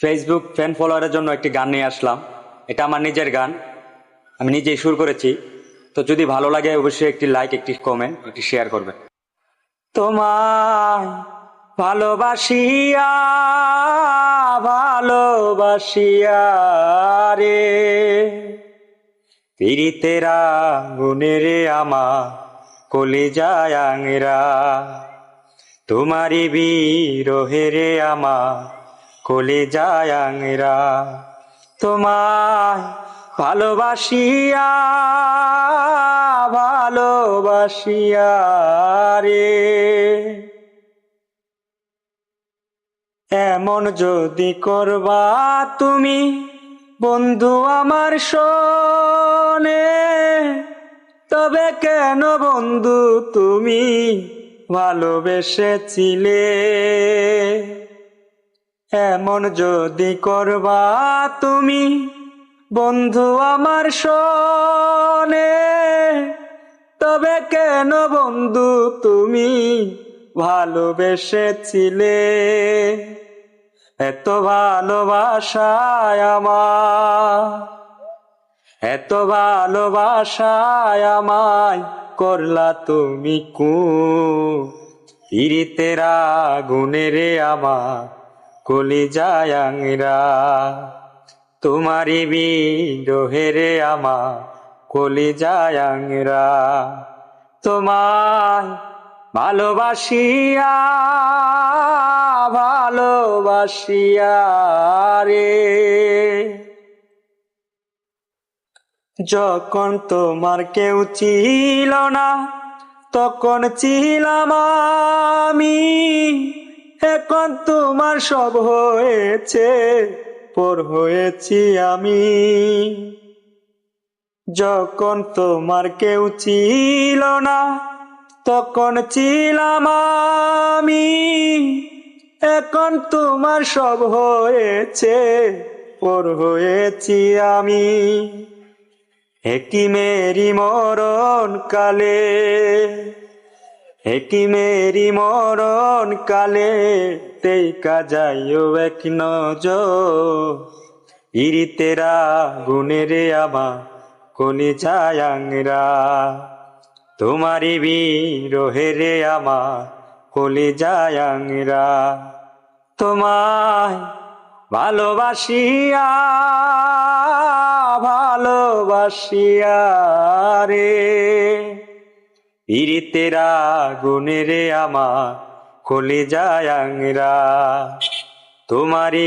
Facebook fan ফলোয়ারের জন্য একটি গান নিয়ে আসলাম। এটা আমার নিজের গান, আমি নিজেই সুর করেছি। তো যদি ভালো লাগে অবশ্যই একটি লাইক, একটি কমেন্ট, একটি শেয়ার করবেন। তোমায় ভালোবাসিয়া ভালোবাসিয়া রে, পীড়িতের আগুনে রে আমার কলিজায় আংরা, তোমারি বিরহে রে আমার কলিজায় আংরা। তোমায় ভালোবাসিয়া ভালোবাসিয়া রে, এমন যদি করবা তুমি বন্ধু আমার শোনে, তবে কেন বন্ধু তুমি ভালোবেসেছিলে? এমন যদি করবা তুমি বন্ধু আমার শোনে, তবে কেন বন্ধু তুমি ভালোবেসেছিলে? এত ভালোবাসায় আমার, এত ভালোবাসায় আমায় করলা তুমি খুন, পীড়িতের আগুনে রে আমার কলিজায় আংরা, তোমারি বিরহে রে আমার কলিজায় আংরা। তোমায় ভালোবাসিয়া ভালোবাসিয়া রে, যখন তোমার কেউ ছিল না তখন ছিলাম আমি, এখন তোমার সব হয়েছে পর হয়েছি আমি। যখন তোমার কেউ ছিল না তখন ছিলাম আমি, এখন তোমার সব হয়েছে পর হয়েছি আমি। একই মেরি মরণ কালে, একই মেরি মরণ কালে তেইকা যাইও এক নজর, পীড়িতের আগুনে রে আমার কলিজায় আংরা, তোমারি বিরহে রে আমার কলিজায় আংরা। তোমায় ভালোবাসিয়া ভালোবাসিয়া রে, পীড়িতের আগুনে রে আমার কলিজায় আংরা, তোমারি